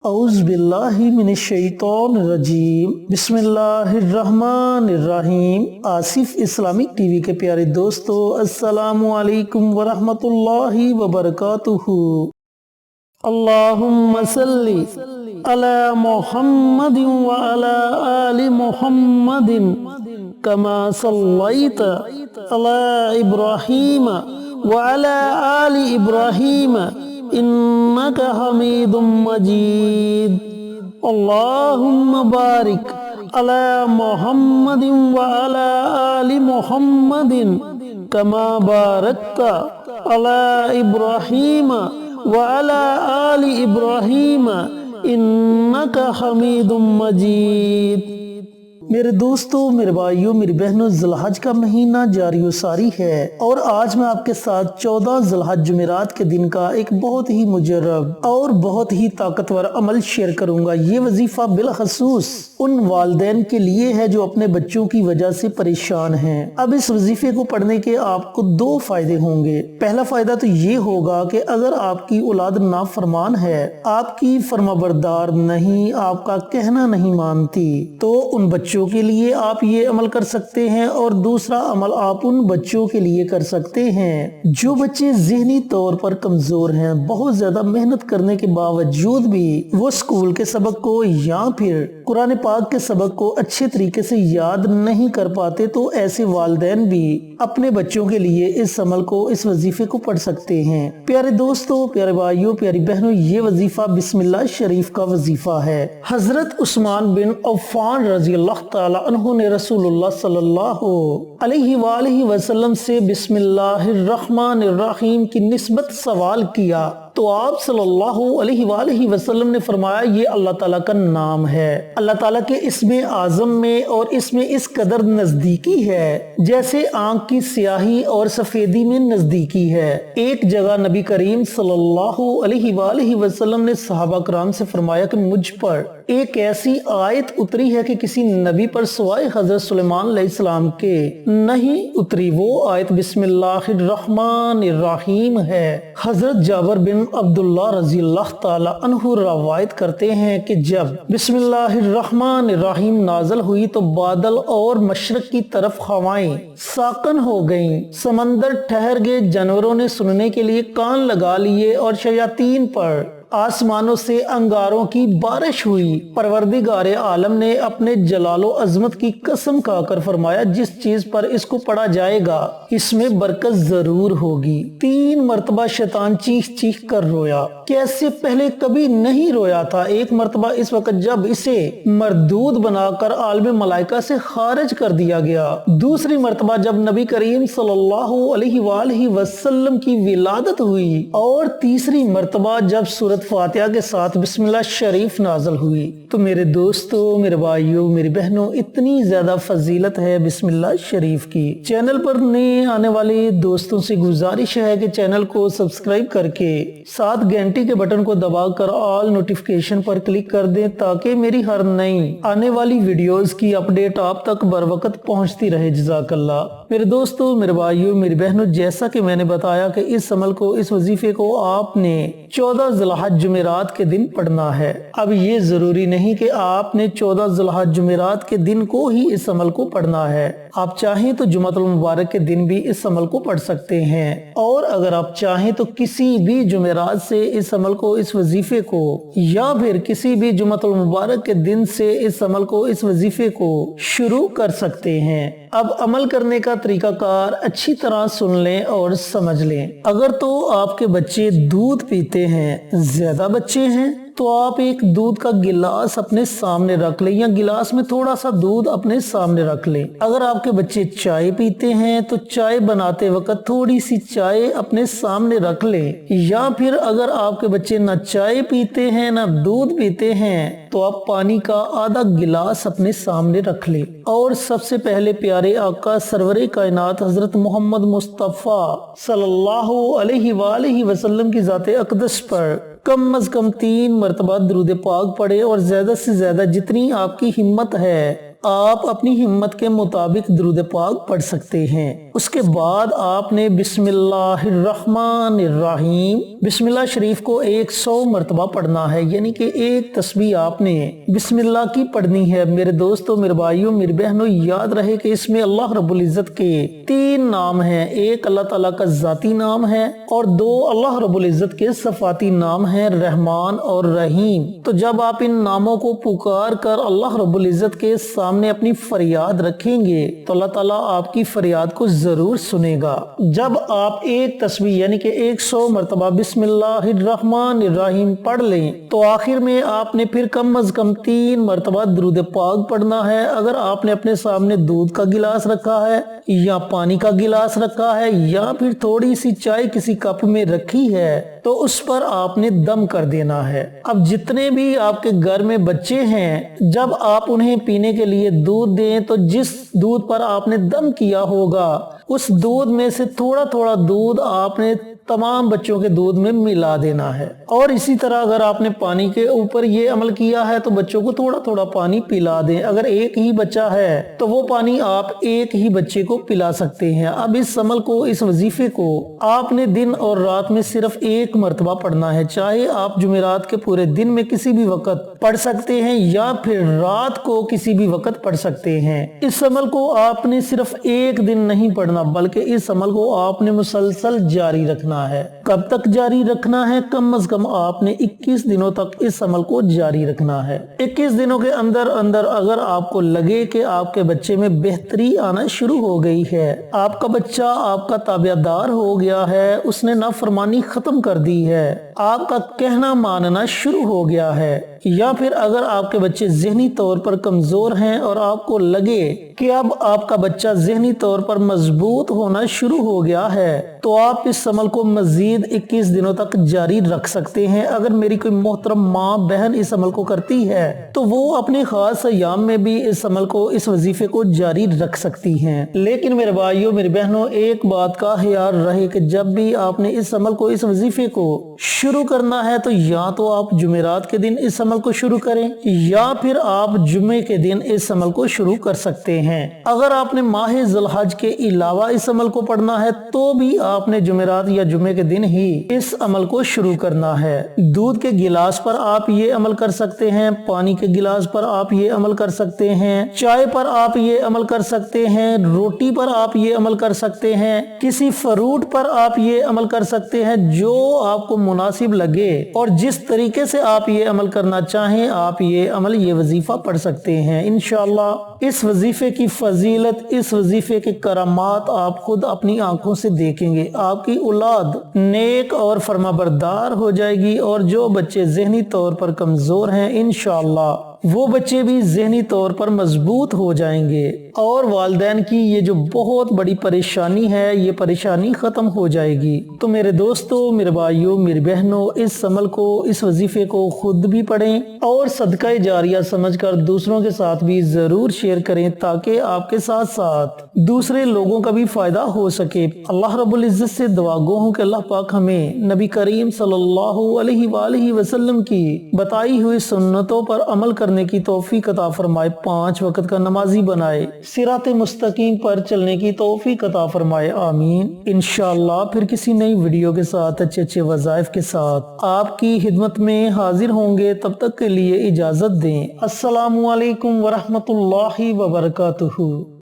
اعوذ باللہ من الشیطان الرجیم بسم اللہ الرحمن الرحیم۔ آصف اسلامک ٹی وی کے پیارے دوستو، السلام علیکم ورحمۃ اللہ وبرکاتہ۔ اللہم صلی علی محمد وعلی آل محمد کما صلیت علی ابراہیم وعلی آل ابراہیم انک حمید مجید۔ اللہم بارک علی محمد وعلی آل محمد کما بارکت علی ابراہیم وعلی آل ابراہیم انک حمید مجید۔ میرے دوستو، میرے بھائیوں، میری بہنوں، ذی الحج کا مہینہ جاری و ساری ہے اور آج میں آپ کے ساتھ 14 ذی الحج جمعرات کے دن کا ایک بہت ہی مجرب اور بہت ہی طاقتور عمل شیئر کروں گا۔ یہ وظیفہ بالخصوص ان والدین کے لیے ہے جو اپنے بچوں کی وجہ سے پریشان ہیں۔ اب اس وظیفے کو پڑھنے کے آپ کو 2 فائدے ہوں گے۔ پہلا فائدہ تو یہ ہوگا کہ اگر آپ کی اولاد نافرمان ہے، آپ کی فرمانبردار نہیں، آپ کا کہنا نہیں مانتی، تو ان بچوں کے لیے آپ یہ عمل کر سکتے ہیں۔ اور دوسرا عمل آپ ان بچوں کے لیے کر سکتے ہیں جو بچے ذہنی طور پر کمزور ہیں، بہت زیادہ محنت کرنے کے باوجود بھی وہ سکول کے سبق کو یا پھر قرآن پاک کے سبق کو اچھے طریقے سے یاد نہیں کر پاتے، تو ایسے والدین بھی اپنے بچوں کے لیے اس عمل کو، اس وظیفے کو پڑھ سکتے ہیں۔ پیارے دوستو، پیارے بھائیوں، پیاری بہنوں، یہ وظیفہ بسم اللہ شریف کا وظیفہ ہے۔ حضرت عثمان بن عفان رضی اللہ تعالی عنہ نے رسول اللہ صلی اللہ علیہ وآلہ وسلم سے بسم اللہ الرحمن الرحیم کی نسبت سوال کیا تو آپ صلی اللہ علیہ وآلہ وسلم نے فرمایا، یہ اللہ تعالیٰ کا نام ہے۔ اللہ تعالیٰ کے اسم اعظم میں اور اس میں اس قدر نزدیکی ہے جیسے آنکھ کی سیاہی اور سفیدی میں نزدیکی ہے۔ ایک جگہ نبی کریم صلی اللہ علیہ وآلہ وسلم نے صحابہ کرام سے فرمایا کہ مجھ پر ایک ایسی آیت اتری ہے کہ کسی نبی پر سوائے حضرت سلیمان علیہ السلام کے نہیں اتری۔ وہ آیت بسم اللہ الرحمن الرحیم ہے۔ حضرت جابر بن عبداللہ رضی اللہ تعالی عنہ روایت کرتے ہیں کہ جب بسم اللہ الرحمن الرحیم نازل ہوئی تو بادل اور مشرق کی طرف ہوائیں ساکن ہو گئیں، سمندر ٹھہر گئے، جانوروں نے سننے کے لیے کان لگا لیے اور شیاطین پر آسمانوں سے انگاروں کی بارش ہوئی۔ پروردگار عالم نے اپنے جلال و عظمت کی قسم کھا کر فرمایا، جس چیز پر اس کو پڑھا جائے گا اس میں برکت ضرور ہوگی۔ 3 مرتبہ شیطان چیخ چیخ کر رویا، کیسے پہلے کبھی نہیں رویا تھا۔ ایک مرتبہ اس وقت جب اسے مردود بنا کر عالم ملائکہ سے خارج کر دیا گیا۔ دوسری مرتبہ جب نبی کریم صلی اللہ علیہ وآلہ وسلم کی ولادت ہوئی، اور تیسری مرتبہ جب سورۃ فاتحہ کے ساتھ بسم اللہ شریف نازل ہوئی۔ تو میرے دوستو، میرے بھائیوں، میری بہنوں، اتنی زیادہ فضیلت ہے بسم اللہ شریف کی۔ چینل پر نئے آنے والے دوستوں سے گزارش ہے کہ چینل کو سبسکرائب کر کے ساتھ گھنٹی کے بٹن کو دبا کر آل نوٹیفیکیشن پر کلک کر دیں تاکہ میری ہر نئی آنے والی ویڈیوز کی اپڈیٹ آپ تک بر وقت پہنچتی رہے۔ جزاک اللہ۔ میرے دوستو، میرے بھائیوں، میری بہنوں، جیسا کہ میں نے بتایا کہ اس عمل کو، اس وظیفے کو آپ نے 14 ذی الحج جمعرات کے دن پڑھنا ہے۔ اب یہ ضروری نہیں کہ آپ نے 14 ذی الحج جمعرات کے دن کو ہی اس عمل کو پڑھنا ہے۔ آپ چاہیں تو جمعۃ المبارک کے دن بھی اس عمل کو پڑھ سکتے ہیں، اور اگر آپ چاہیں تو کسی بھی جمعرات سے اس عمل کو، اس وظیفے کو، یا پھر کسی بھی جمعۃ المبارک کے دن سے اس عمل کو، اس وظیفے کو شروع کر سکتے ہیں۔ اب عمل کرنے کا طریقہ کار اچھی طرح سن لیں اور سمجھ لیں۔ اگر تو آپ کے بچے دودھ پیتے ہیں، زیادہ بچے ہیں، تو آپ ایک دودھ کا گلاس اپنے سامنے رکھ لیں، یا گلاس میں تھوڑا سا دودھ اپنے سامنے رکھ لیں۔ اگر آپ کے بچے چائے پیتے ہیں تو چائے بناتے وقت تھوڑی سی چائے اپنے سامنے رکھ لیں، یا پھر اگر آپ کے بچے نہ چائے پیتے ہیں نہ دودھ پیتے ہیں تو آپ پانی کا آدھا گلاس اپنے سامنے رکھ لیں، اور سب سے پہلے پیارے آقا سرور کائنات حضرت محمد مصطفیٰ صلی اللہ علیہ وآلہ وسلم کی ذات اقدس پر کم از کم 3 مرتبہ درود پاک پڑھے، اور زیادہ سے زیادہ جتنی آپ کی ہمت ہے آپ اپنی ہمت کے مطابق درود پاک پڑھ سکتے ہیں۔ اس کے بعد آپ نے بسم اللہ الرحمن الرحیم بسم اللہ شریف کو 100 مرتبہ پڑھنا ہے، یعنی کہ ایک تسبیح آپ نے بسم اللہ کی پڑھنی ہے۔ میرے دوستوں، میرے بھائیوں، میری بہنوں، یاد رہے کہ اس میں اللہ رب العزت کے 3 نام ہیں۔ ایک اللہ تعالیٰ کا ذاتی نام ہے اور 2 اللہ رب العزت کے صفاتی نام ہیں، رحمان اور رحیم۔ تو جب آپ ان ناموں کو پکار کر اللہ رب العزت کے سامنے اپنی فریاد رکھیں گے تو اللہ تعالیٰ آپ کی فریاد کو ضرور سنے گا۔ جب آپ ایک تسبیح یعنی کہ 100 مرتبہ بسم اللہ الرحمن الرحیم پڑھ لیں تو آخر میں آپ نے پھر کم از کم 3 مرتبہ درود پاک پڑھنا ہے۔ اگر آپ نے اپنے سامنے دودھ کا گلاس رکھا ہے یا پانی کا گلاس رکھا ہے یا پھر تھوڑی سی چائے کسی کپ میں رکھی ہے تو اس پر آپ نے دم کر دینا ہے۔ اب جتنے بھی آپ کے گھر میں بچے ہیں، جب آپ انہیں پینے کے لیے دودھ دیں تو جس دودھ پر آپ نے دم کیا ہوگا اس دودھ میں سے تھوڑا تھوڑا دودھ آپ نے تمام بچوں کے دودھ میں ملا دینا ہے۔ اور اسی طرح اگر آپ نے پانی کے اوپر یہ عمل کیا ہے تو بچوں کو تھوڑا تھوڑا پانی پلا دیں۔ اگر ایک ہی بچہ ہے تو وہ پانی آپ ایک ہی بچے کو پلا سکتے ہیں۔ اب اس عمل کو، اس وظیفے کو آپ نے دن اور رات میں صرف 1 مرتبہ پڑھنا ہے، چاہے آپ جمعرات کے پورے دن میں کسی بھی وقت پڑھ سکتے ہیں یا پھر رات کو کسی بھی وقت پڑھ سکتے ہیں۔ اس عمل کو آپ نے صرف 1 دن نہیں پڑھنا بلکہ اس عمل کو آپ نے مسلسل جاری رکھنا ہے۔ کب تک جاری رکھنا ہے؟ کم از کم آپ نے 21 دنوں تک اس عمل کو جاری رکھنا ہے۔ 21 دنوں کے اندر اگر آپ کو لگے کہ آپ کے بچے میں بہتری آنا شروع ہو گئی ہے، آپ کا بچہ آپ کا تابعدار ہو گیا ہے، اس نے نافرمانی ختم کر دی ہے، آپ کا کہنا ماننا شروع ہو گیا ہے، یا پھر اگر آپ کے بچے ذہنی طور پر کمزور ہیں اور آپ کو لگے کہ اب آپ کا بچہ ذہنی طور پر مضبوط ہونا شروع ہو گیا ہے تو آپ اس عمل کو مزید 21 دنوں تک جاری رکھ سکتے ہیں۔ اگر میری کوئی محترم ماں بہن اس عمل کو کرتی ہے تو وہ اپنے خاص ایام میں بھی اس عمل کو، اس وظیفے کو جاری رکھ سکتی ہیں۔ لیکن میرے بھائیوں، میری بہنوں، ایک بات کا خیال رہے کہ جب بھی آپ نے اس عمل کو، اس وظیفے کو شروع کرنا ہے تو یا تو آپ جمعرات کے دن اس عمل کو شروع کریں یا پھر آپ جمعے کے دن اس عمل کو شروع کر سکتے ہیں۔ اگر آپ نے ماہ ذی الحج کے علاوہ اس عمل کو پڑھنا ہے تو بھی آپ نے جمعرات یا جمعے کے دن ہی اس عمل کو شروع کرنا ہے۔ دودھ کے گلاس پر آپ یہ عمل کر سکتے ہیں، پانی کے گلاس پر آپ یہ عمل کر سکتے ہیں، چائے پر آپ یہ عمل کر سکتے ہیں، روٹی پر آپ یہ عمل کر سکتے ہیں، کسی فروٹ پر آپ یہ عمل کر سکتے ہیں، جو آپ کو مناسب لگے اور جس طریقے سے آپ یہ عمل کرنا چاہیں آپ یہ عمل، یہ وظیفہ پڑھ سکتے ہیں۔ انشاءاللہ اس وظیفے کی فضیلت، اس وظیفے کے کرامات آپ خود اپنی آنکھوں سے دیکھیں گے۔ آپ کی اولاد نیک اور فرمانبردار ہو جائے گی اور جو بچے ذہنی طور پر کمزور ہیں انشاءاللہ وہ بچے بھی ذہنی طور پر مضبوط ہو جائیں گے اور والدین کی یہ جو بہت بڑی پریشانی ہے یہ پریشانی ختم ہو جائے گی۔ تو میرے دوستوں، میرے بھائیوں، میری بہنوں، اس عمل کو، اس وظیفے کو خود بھی پڑھیں اور صدقہ جاریہ سمجھ کر دوسروں کے ساتھ بھی ضرور شیئر کریں تاکہ آپ کے ساتھ ساتھ دوسرے لوگوں کا بھی فائدہ ہو سکے۔ اللہ رب العزت سے دعا گو ہوں کہ اللہ پاک ہمیں نبی کریم صلی اللہ علیہ وآلہ وسلم کی بتائی ہوئی سنتوں پر عمل کرنے کی توفیق عطا فرمائے، 5 وقت کا نمازی بنائے، صراط مستقیم پر چلنے کی توفیق عطا فرمائے، آمین۔ انشاءاللہ پھر کسی نئی ویڈیو کے ساتھ، اچھے وظائف کے ساتھ آپ کی خدمت میں حاضر ہوں گے۔ تب تک کے لیے اجازت دیں۔ السلام علیکم ورحمۃ اللہ وبرکاتہ۔